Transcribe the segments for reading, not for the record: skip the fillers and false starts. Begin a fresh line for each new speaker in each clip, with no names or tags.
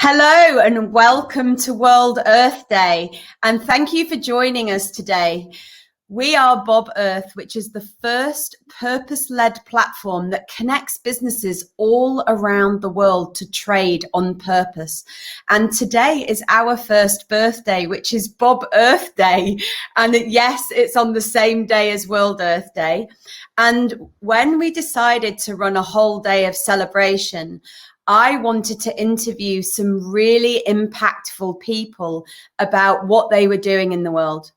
Hello and welcome to World Earth Day, and thank you for joining us today. We are Bob Earth, which is the first purpose-led platform that connects businesses all around the world to trade on purpose. And today is our first birthday, which is Bob Earth Day. And yes, it's on the same day as World Earth Day. And when we decided to run a whole day of celebration, I wanted to interview some really impactful people about what they were doing in the world.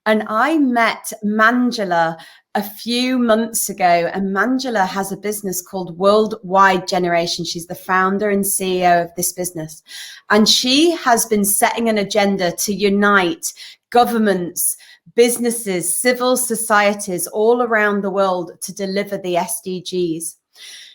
And I met Manjula a few months ago, and Manjula has a business called Worldwide Generation. She's the founder and CEO of this business. And she has been setting an agenda to unite governments, businesses, civil societies all around the world to deliver the SDGs.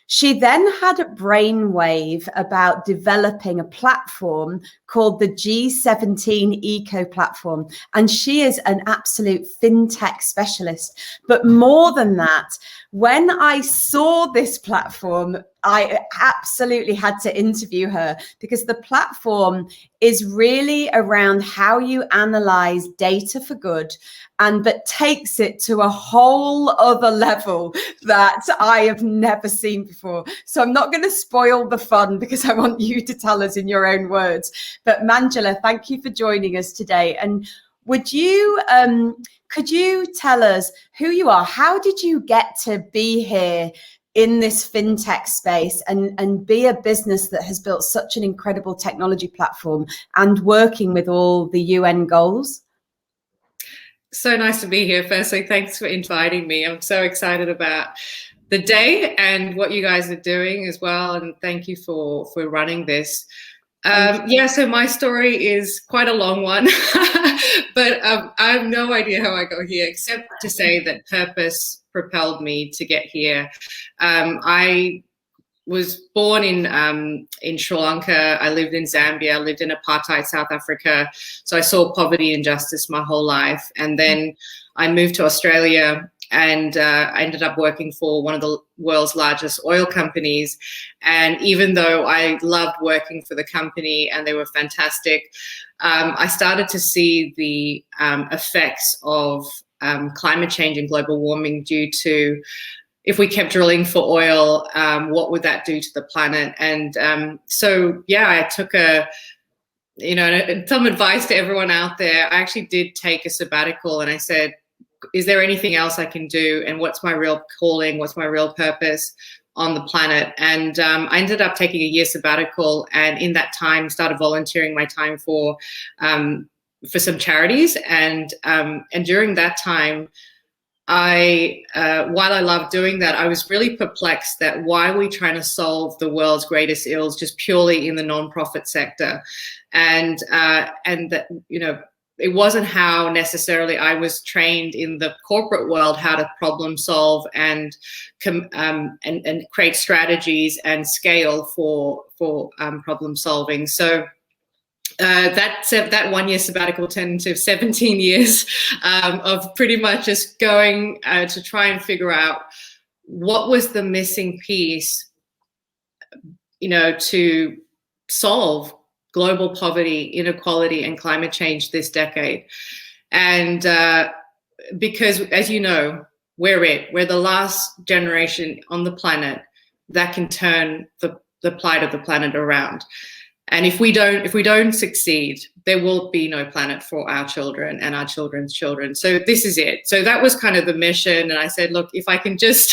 She then had a brainwave about developing a platform called the G17 Eco Platform. And she is an absolute fintech specialist. But more than that, when I saw this platform, I absolutely had to interview her because the platform is really around how you analyze data for good but takes it to a whole other level that I have never seen before. So I'm not going to spoil the fun because I want you to tell us in your own words. But Manjula, thank you for joining us today. And could you tell us who you are? How did you get to be here in this fintech space and be a business that has built such an incredible technology platform and working with all the UN goals?
So nice to be here. Firstly, thanks for inviting me. I'm so excited about the day and what you guys are doing as well. And thank you for running this. So my story is quite a long one, but I have no idea how I got here, except to say that purpose propelled me to get here. I was born in Sri Lanka. I lived in Zambia. I lived in apartheid South Africa. So I saw poverty and injustice my whole life. And then I moved to Australia and I ended up working for one of the world's largest oil companies. And even though I loved working for the company and they were fantastic, I started to see the effects of climate change and global warming due to, if we kept drilling for oil, what would that do to the planet? And I took some advice to everyone out there. I actually did take a sabbatical and I said, is there anything else I can do? And what's my real calling? What's my real purpose on the planet? And I ended up taking a year sabbatical, and in that time started volunteering my time for some charities. And during that time, while I loved doing that, I was really perplexed that why are we trying to solve the world's greatest ills just purely in the nonprofit sector, and that it wasn't how necessarily I was trained in the corporate world how to problem solve and create strategies and scale for problem solving. So. That 1 year sabbatical turned into 17 years of pretty much just going to try and figure out what was the missing piece, to solve global poverty, inequality, and climate change this decade. And because, as you know, we're the last generation on the planet that can turn the plight of the planet around. And if we don't succeed, there will be no planet for our children and our children's children. So this is it. So that was kind of the mission. And I said, look, if I can just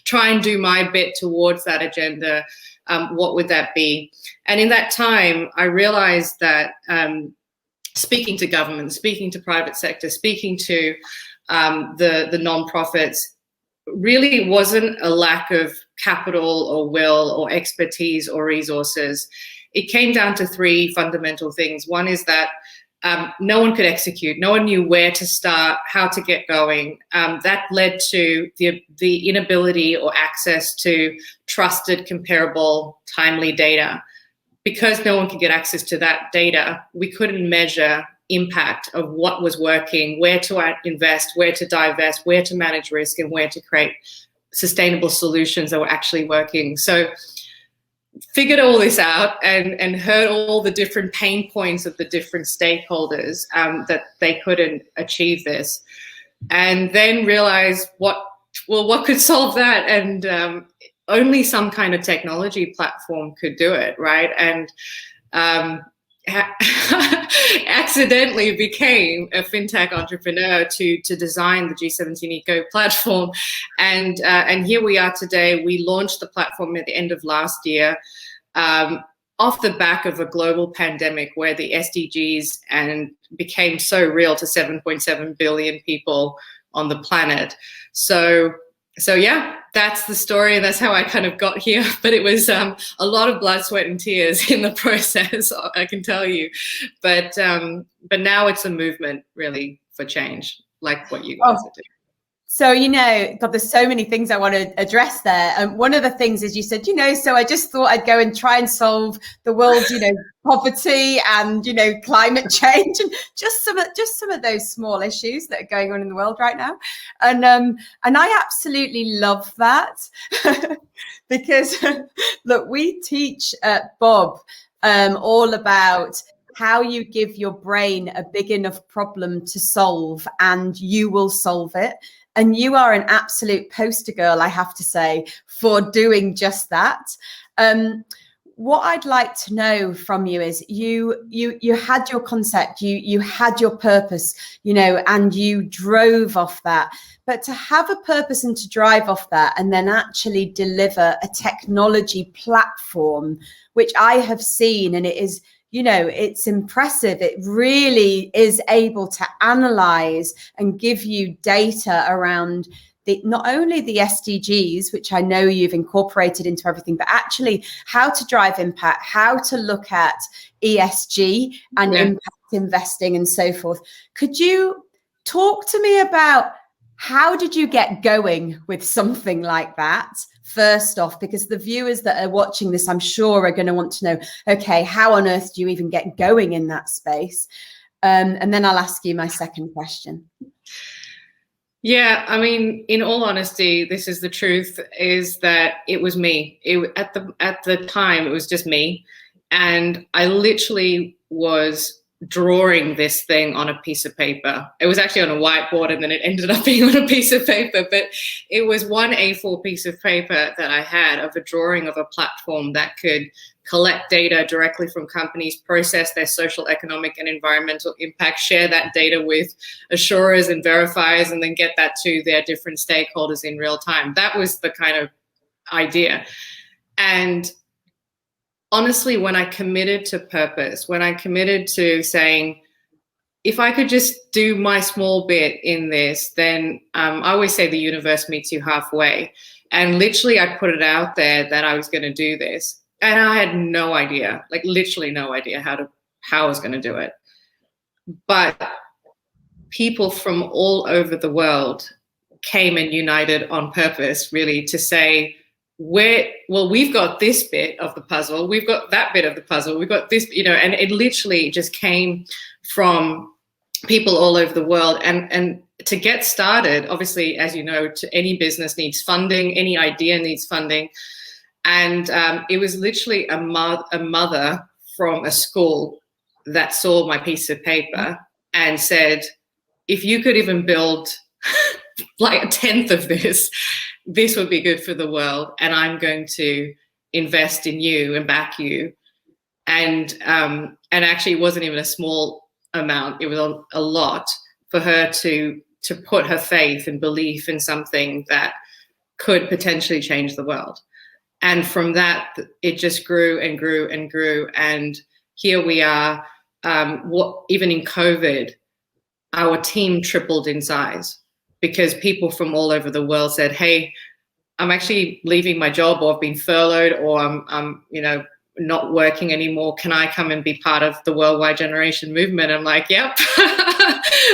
try and do my bit towards that agenda, what would that be? And in that time, I realized that speaking to government, speaking to private sector, speaking to the nonprofits, really wasn't a lack of capital or will or expertise or resources. It came down to three fundamental things. One is that no one could execute. No one knew where to start, how to get going. That led to the inability or access to trusted, comparable, timely data. Because no one could get access to that data, we couldn't measure impact of what was working, where to invest, where to divest, where to manage risk, and where to create sustainable solutions that were actually working. So figured all this out and heard all the different pain points of the different stakeholders, that they couldn't achieve this, and then realized what could solve that, and only some kind of technology platform could do it, right? And accidentally became a fintech entrepreneur to design the G17 Eco platform, and here we are today. We launched the platform at the end of last year, off the back of a global pandemic where the SDGs and became so real to 7.7 billion people on the planet. So yeah, that's the story, and that's how I kind of got here. But it was a lot of blood, sweat, and tears in the process, I can tell you. But now it's a movement, really, for change, like what you guys are doing.
So, God, there's so many things I want to address there. And one of the things is you said, so I just thought I'd go and try and solve the world's, poverty and, climate change, and just some of those small issues that are going on in the world right now. And I absolutely love that because, look, we teach at Bob all about how you give your brain a big enough problem to solve and you will solve it. And you are an absolute poster girl, I have to say, for doing just that. What I'd like to know from you is you had your concept, you had your purpose, and you drove off that. But to have a purpose and to drive off that and then actually deliver a technology platform, which I have seen, and it is, it's impressive. It really is able to analyze and give you data around not only the SDGs, which I know you've incorporated into everything, but actually how to drive impact, how to look at ESG and impact investing and so forth. Could you talk to me about how did you get going with something like that? First off, because the viewers that are watching this, I'm sure, are going to want to know, okay, how on earth do you even get going in that space? And then I'll ask you my second question.
Yeah, I mean, in all honesty, this is the truth, is that it was me. At the time, it was just me. And I literally was drawing this thing on a piece of paper. It was actually on a whiteboard, and then it ended up being on a piece of paper, but it was one A4 piece of paper that I had of a drawing of a platform that could collect data directly from companies, process their social, economic, and environmental impact, share that data with assurers and verifiers, and then get that to their different stakeholders in real time. That was the kind of idea. And honestly, when I committed to purpose, when I committed to saying, if I could just do my small bit in this, then I always say the universe meets you halfway. And literally, I put it out there that I was going to do this. And I had no idea, like literally no idea how I was going to do it. But people from all over the world came and united on purpose, really, to say, we've got this bit of the puzzle, we've got that bit of the puzzle, we've got this, and it literally just came from people all over the world. And to get started, obviously, as you know, to any business needs funding, any idea needs funding. And it was literally a mother from a school that saw my piece of paper and said, if you could even build like a 1/10 of this would be good for the world, and I'm going to invest in you and back you. And actually, it wasn't even a small amount; it was a lot for her to put her faith and belief in something that could potentially change the world. And from that, it just grew and grew and grew. And here we are. Even in COVID, our team tripled in size, because people from all over the world said, hey, I'm actually leaving my job, or I've been furloughed, or I'm not working anymore. Can I come and be part of the worldwide generation movement? I'm like, yep,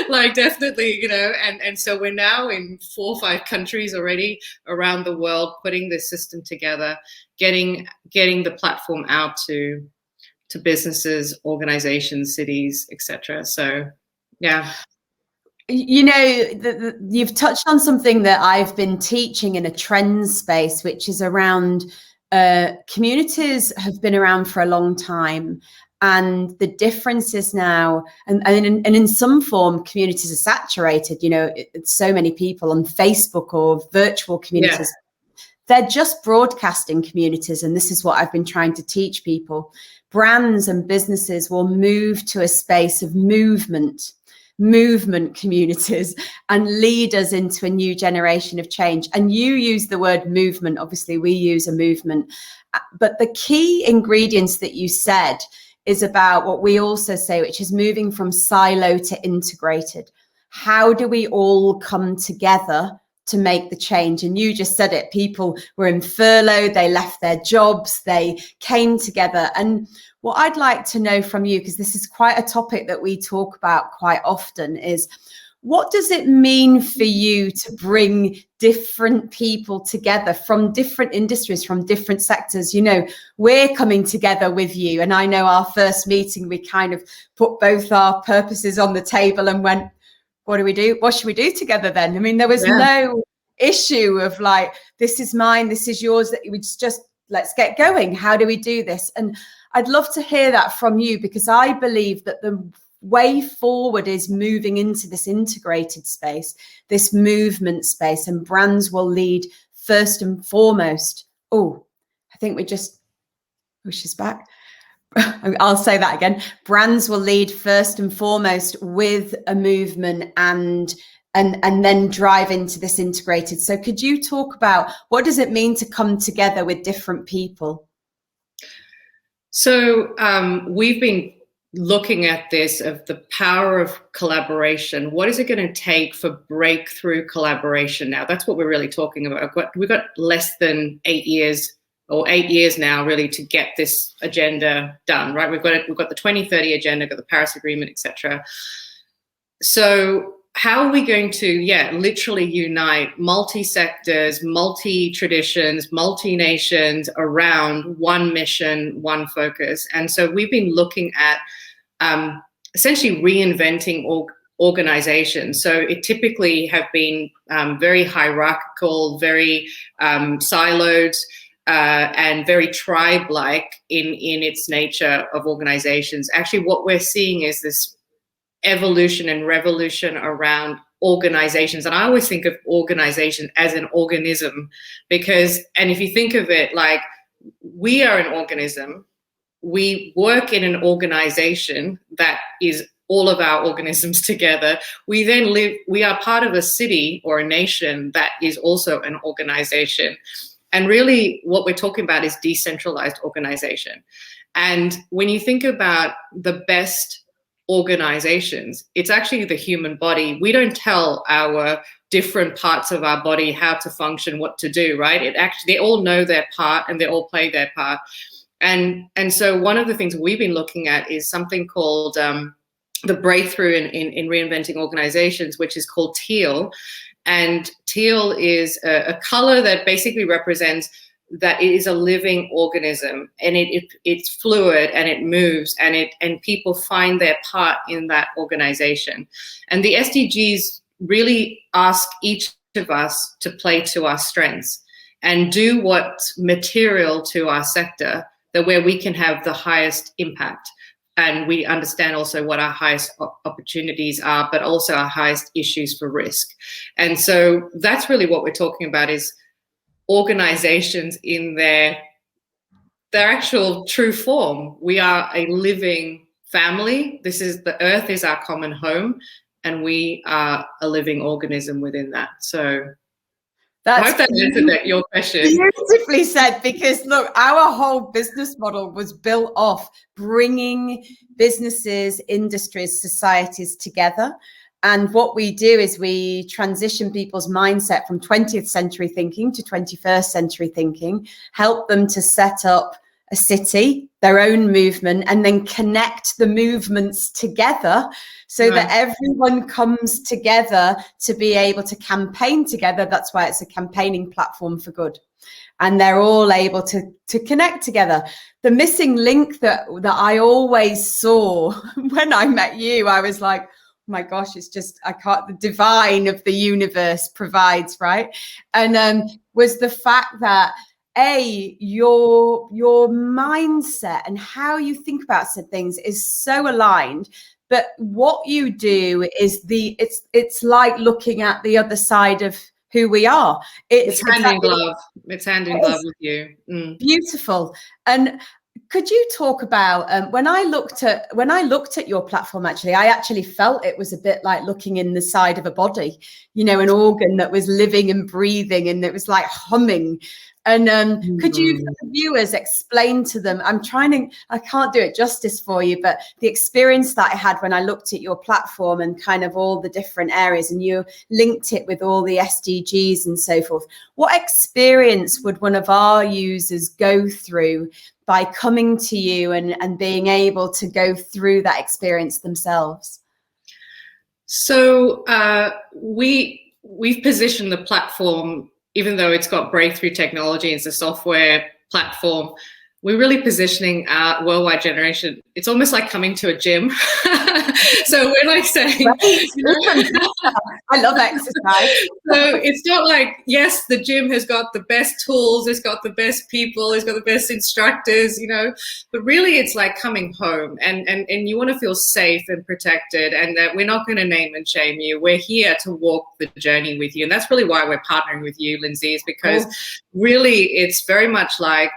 like definitely, and so we're now in 4 or 5 countries already around the world, putting this system together, getting the platform out to businesses, organizations, cities, etc. So, yeah.
You've touched on something that I've been teaching in a trends space, which is around communities have been around for a long time. And the difference is now, and in some form, communities are saturated. You know, it's so many people on Facebook or virtual communities. Yeah. They're just broadcasting communities. And this is what I've been trying to teach people. Brands and businesses will move to a space of movement communities and lead us into a new generation of change. And you use the word movement. Obviously, we use a movement. But the key ingredients that you said is about what we also say, which is moving from silo to integrated. How do we all come together to make the change? And you just said it. People were in furlough, they left their jobs, they came together. And what I'd like to know from you, because this is quite a topic that we talk about quite often, is what does it mean for you to bring different people together from different industries, from different sectors? You know, we're coming together with you. And I know our first meeting, we kind of put both our purposes on the table and went, what do we do? What should we do together then? I mean, there was no issue of like, this is mine, this is yours, that we just, let's get going. How do we do this? And I'd love to hear that from you, because I believe that the way forward is moving into this integrated space, this movement space, and brands will lead first and foremost. Oh, I think she's back. I'll say that again. Brands will lead first and foremost with a movement and then drive into this integrated. So could you talk about what does it mean to come together with different people?
So we've been looking at this, of the power of collaboration. What is it going to take for breakthrough collaboration now? That's what we're really talking about. We've got less than 8 years now really to get this agenda done, right? We've got the 2030 agenda, got the Paris Agreement, etc. So how are we going to, literally unite multi-sectors, multi-traditions, multi-nations around one mission, one focus? And so we've been looking at essentially reinventing organizations. So it typically have been very hierarchical, very siloed, and very tribe-like in its nature of organizations. Actually, what we're seeing is this evolution and revolution around organizations. And I always think of organization as an organism, and if you think of it like we are an organism, we work in an organization that is all of our organisms together. We are part of a city or a nation that is also an organization. And really what we're talking about is decentralized organization. And when you think about the best organizations, it's actually the human body. We don't tell our different parts of our body how to function, what to do, right? They all know their part and they all play their part. And so one of the things we've been looking at is something called the breakthrough in reinventing organizations, which is called teal. And teal is a color that basically represents that it is a living organism, and it's fluid and it moves, and people find their part in that organization. And the SDGs really ask each of us to play to our strengths and do what's material to our sector, where we can have the highest impact. And we understand also what our highest opportunities are, but also our highest issues for risk. And so that's really what we're talking about, is organizations in their actual true form. We are a living family. The earth is our common home, and we are a living organism within that. So I hope that answered your question.
Beautifully said, because look, our whole business model was built off bringing businesses, industries, societies together. And what we do is we transition people's mindset from 20th century thinking to 21st century thinking, help them to set up a city, their own movement, and then connect the movements together so that everyone comes together to be able to campaign together. That's why it's a campaigning platform for good. And they're all able to connect together. The missing link that I always saw when I met you, I was like, oh my gosh, it's just, the divine of the universe provides, right? And was the fact that your mindset and how you think about said things is so aligned. But what you do is it's like looking at the other side of who we are.
It's hand in glove. It's hand in glove with you.
Beautiful. And could you talk about when I looked at your platform, actually, I actually felt it was a bit like looking in the side of a body, you know, an organ that was living and breathing and it was like humming. And could you, for the viewers, explain to them, I can't do it justice for you, but the experience that I had when I looked at your platform and kind of all the different areas, and you linked it with all the SDGs and so forth. What experience would one of our users go through by coming to you and being able to go through that experience themselves?
So we've positioned the platform, even though it's got breakthrough technology, it's a software platform, we're really positioning our worldwide generation. It's almost like coming to a gym. So we're like saying,
right. You know, I love exercise.
So it's not like, yes, the gym has got the best tools, it's got the best people, it's got the best instructors, you know, but really it's like coming home and you want to feel safe and protected, and that we're not going to name and shame you. We're here to walk the journey with you. And that's really why we're partnering with you, Linzi, is because really it's very much like,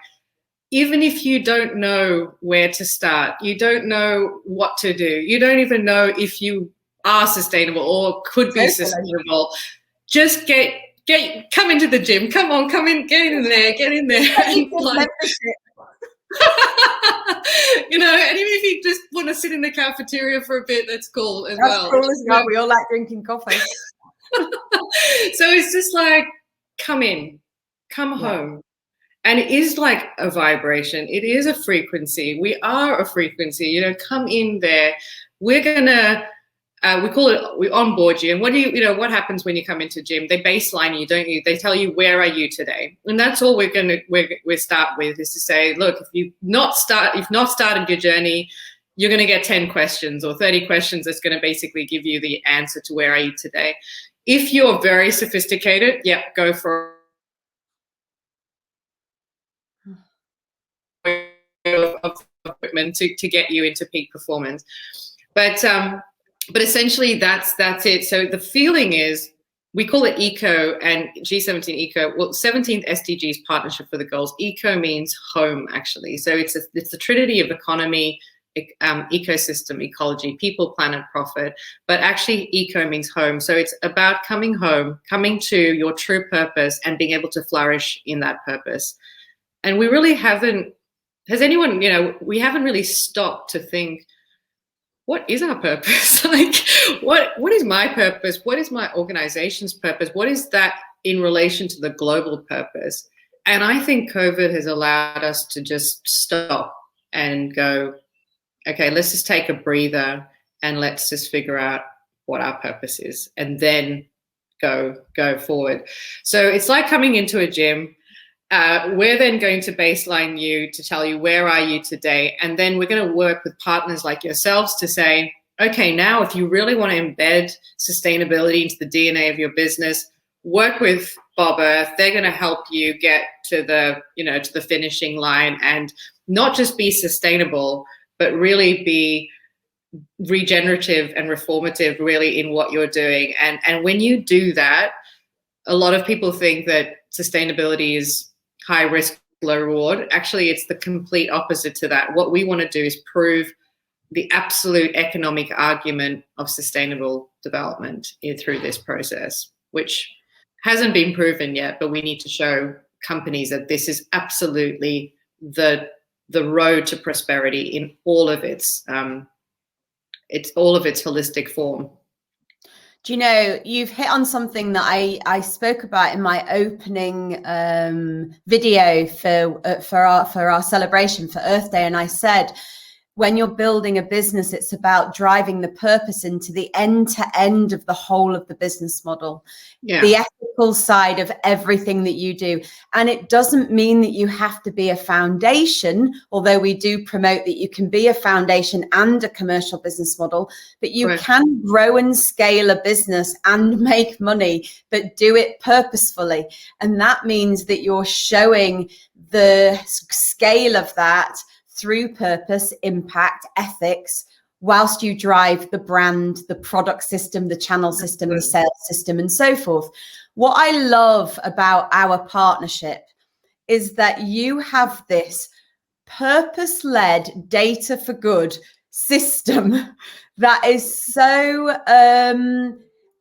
even if you don't know where to start, you don't know what to do, you don't even know if you are sustainable or could be sustainable, just come into the gym. Come on, come in, get in there. Like, you know, and even if you just want to sit in the cafeteria for a bit, that's cool as well.
That's cool as well. We all like drinking coffee.
So it's just like, come in, come home. And it is like a vibration. It is a frequency. We are a frequency. You know, come in there. We're gonna, we call it, we onboard you. And what do you know, what happens when you come into gym? They baseline you, don't you? They tell you, where are you today? And that's all we start with, is to say, look, if you've not started your journey, you're going to get 10 questions or 30 questions that's going to basically give you the answer to where are you today. If you're very sophisticated, go for of equipment to get you into peak performance. But essentially that's it. So the feeling is, we call it ECO and G17 ECO. Well, 17th SDGs Partnership for the Goals. ECO means home, actually. So it's the trinity of economy, ecosystem, ecology, people, planet, profit. But actually ECO means home. So it's about coming home, coming to your true purpose and being able to flourish in that purpose. And we really haven't, has anyone, you know, we haven't really stopped to think, what is our purpose? Like, what is my purpose? What is my organization's purpose? What is that in relation to the global purpose? And I think COVID has allowed us to just stop and go, okay, let's just take a breather and let's just figure out what our purpose is, and then go forward. So it's like coming into a gym. We're then going to baseline you to tell you, where are you today? And then we're going to work with partners like yourselves to say, okay, now if you really want to embed sustainability into the DNA of your business, work with Bob Earth. They're going to help you get to the finishing line, and not just be sustainable, but really be regenerative and reformative really in what you're doing. And when you do that, a lot of people think that sustainability is high risk, low reward. Actually, it's the complete opposite to that. What we want to do is prove the absolute economic argument of sustainable development through this process, which hasn't been proven yet, but we need to show companies that this is absolutely the road to prosperity in all of its holistic form.
Do you know, you've hit on something that I spoke about in my opening video for our celebration for Earth Day, and I said, when you're building a business, it's about driving the purpose into the end to end of the whole of the business model, the ethical side of everything that you do. And it doesn't mean that you have to be a foundation, although we do promote that you can be a foundation and a commercial business model, but you can grow and scale a business and make money, but do it purposefully. And that means that you're showing the scale of that through purpose, impact, ethics, whilst you drive the brand, the product system, the channel system, the sales system, and so forth. What I love about our partnership is that you have this purpose-led data for good system that is so,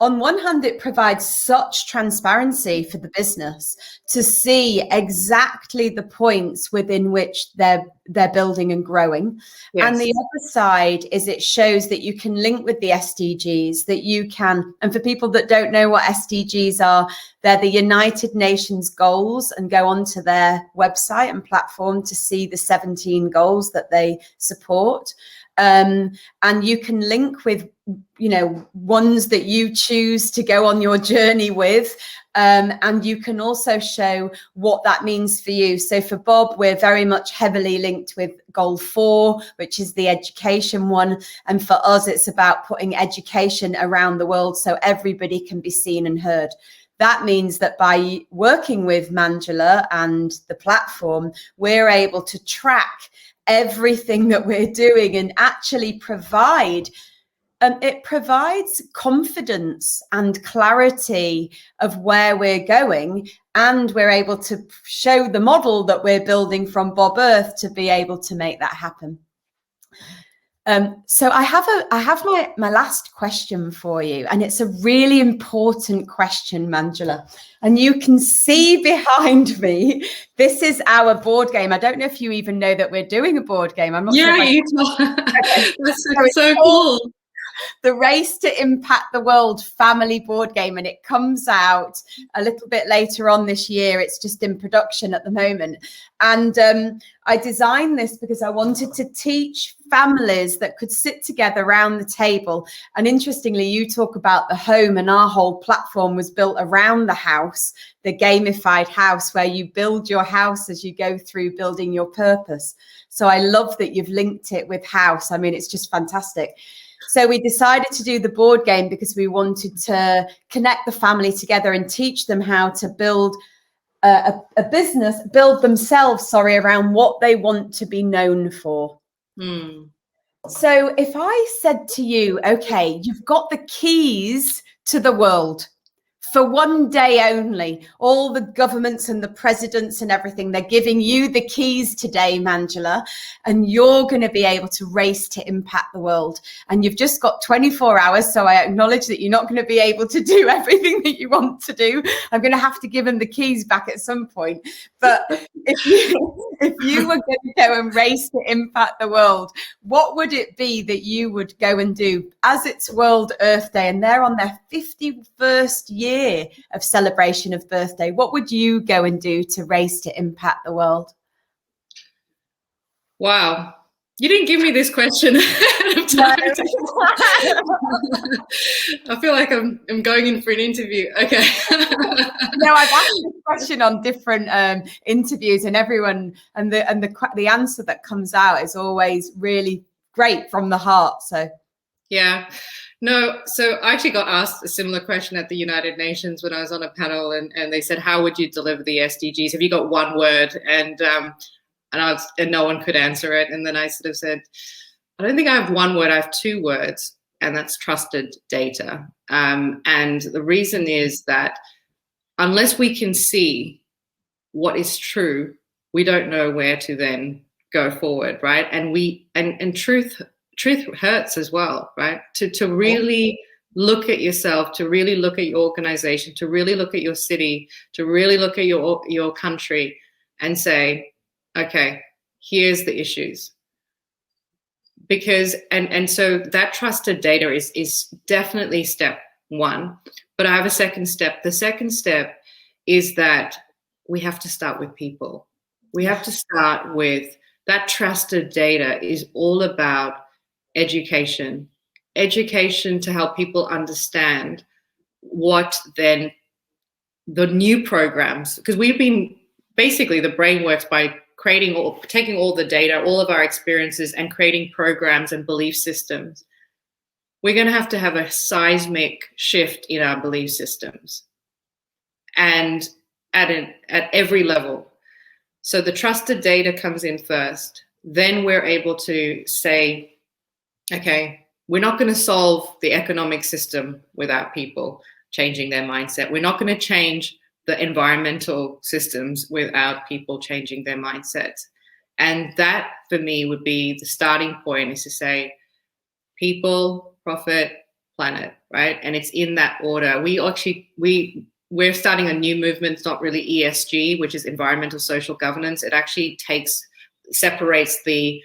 on one hand, it provides such transparency for the business to see exactly the points within which they're building and growing. Yes. And the other side is it shows that you can link with the SDGs, that you can, and for people that don't know what SDGs are, they're the United Nations goals, and go onto their website and platform to see the 17 goals that they support. And you can link with, you know, ones that you choose to go on your journey with. And you can also show what that means for you. So for Bob, we're very much heavily linked with goal 4, which is the education one. And for us, it's about putting education around the world so everybody can be seen and heard. That means that by working with Manjula and the platform, we're able to track everything that we're doing and actually provide, it provides confidence and clarity of where we're going, and we're able to show the model that we're building from Bob Earth to be able to make that happen. So I have my last question for you, and it's a really important question, Manjula. And you can see behind me, this is our board game. I don't know if you even know that we're doing a board game. I'm not sure. That's so cool. The Race to Impact the World family board game, and it comes out a little bit later on this year. It's just in production at the moment. And I designed this because I wanted to teach families that could sit together around the table. And interestingly, you talk about the home, and our whole platform was built around the house, the gamified house, where you build your house as you go through building your purpose. So I love that you've linked it with house. I mean, it's just fantastic. So we decided to do the board game because we wanted to connect the family together and teach them how to build a business, build themselves, around what they want to be known for. So if I said to you, okay, you've got the keys to the world for one day only, all the governments and the presidents and everything, they're giving you the keys today, Manjula, and you're going to be able to race to impact the world. And you've just got 24 hours. So I acknowledge that you're not going to be able to do everything that you want to do. I'm going to have to give them the keys back at some point. But if you were going to go and race to impact the world, what would it be that you would go and do? As it's World Earth Day and they're on their 51st year of celebration of birthday, what would you go and do to race to impact the world?
Wow, you didn't give me this question ahead of time. I feel like I'm going in for an interview. Okay.
No, I've asked this question on different interviews, and everyone and the answer that comes out is always really great from the heart. So
yeah. No, so I actually got asked a similar question at the United Nations when I was on a panel, and they said, how would you deliver the SDGs? Have you got one word? And no one could answer it. And then I sort of said, I don't think I have one word, I have 2 words, and that's trusted data. And the reason is that unless we can see what is true, we don't know where to then go forward, right? And truth hurts as well, right? To really look at yourself, to really look at your organization, to really look at your city, to really look at your country and say, okay, here's the issues. Because, and so that trusted data is definitely step 1, but I have a second step. The second step is that we have to start with people. We have to start with that trusted data is all about education to help people understand what then the new programs, because we've been basically, the brain works by taking all the data, all of our experiences, and creating programs and belief systems. We're going to have a seismic shift in our belief systems, and at every level. So the trusted data comes in first. Then we're able to say, okay, we're not going to solve the economic system without people changing their mindset. We're not going to change the environmental systems without people changing their mindsets. And that, for me, would be the starting point, is to say people, profit, planet, right? And it's in that order. We're starting a new movement. It's not really ESG, which is environmental social governance. It actually separates the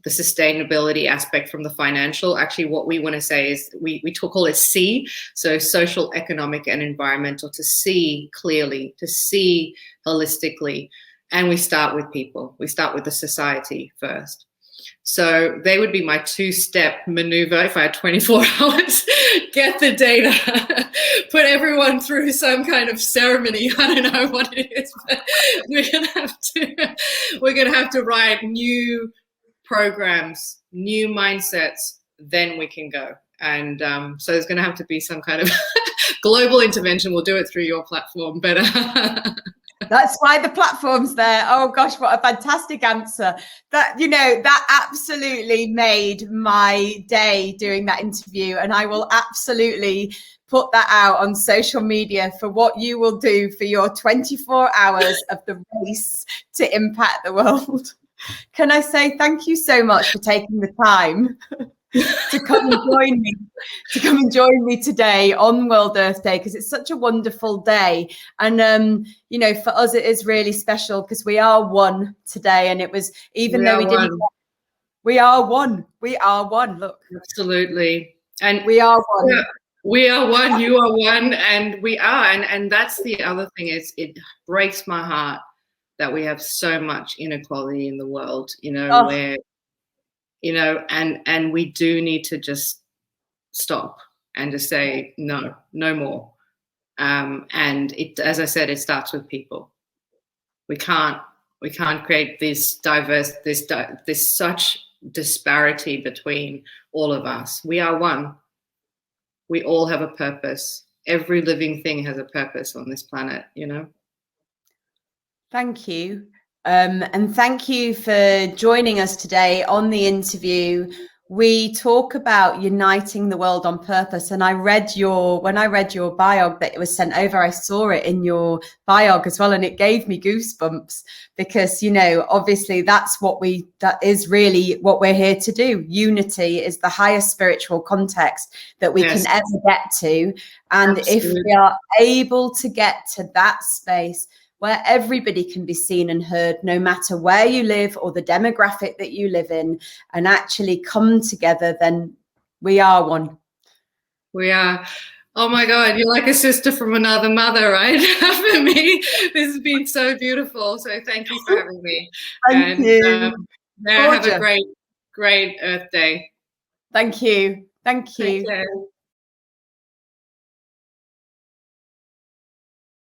sustainability aspect from the financial. Actually, what we want to say is we call it C, so social, economic, and environmental, to see clearly, to see holistically. And we start with people. We start with the society first. So they would be my two-step maneuver if I had 24 hours. Get the data, put everyone through some kind of ceremony. I don't know what it is, but we're gonna have to write new programs, new mindsets, then we can go. And so there's going to have to be some kind of global intervention. We'll do it through your platform, but
that's why the platform's there. Oh gosh, what a fantastic answer. That absolutely made my day doing that interview, and I will absolutely put that out on social media for what you will do for your 24 hours of the race to impact the world. Can I say thank you so much for taking the time to come and join me today on World Earth Day, because it's such a wonderful day. And for us it is really special because we are one today, and it was, even though we didn't, we are one. Look,
absolutely. And
we are one.
Yeah, we are one, you are one, and we are. And that's the other thing, is it breaks my heart that we have so much inequality in the world, where, and we do need to just stop and just say, no more. And it, as I said, it starts with people. We can't create this such disparity between all of us. We are one. We all have a purpose. Every living thing has a purpose on this planet,
Thank you. And thank you for joining us today on the interview. We talk about uniting the world on purpose. And when I read your biog that it was sent over, I saw it in your biog as well. And it gave me goosebumps because, obviously that is really what we're here to do. Unity is the highest spiritual context that we can ever get to. And Absolutely. If we are able to get to that space where everybody can be seen and heard, no matter where you live or the demographic that you live in, and actually come together, then we are one.
We are. Oh my God, you're like a sister from another mother, right? For me, this has been so beautiful. So thank you for having me.
Thank you.
Have a great Earth Day.
Thank you. Thank you.
Take care.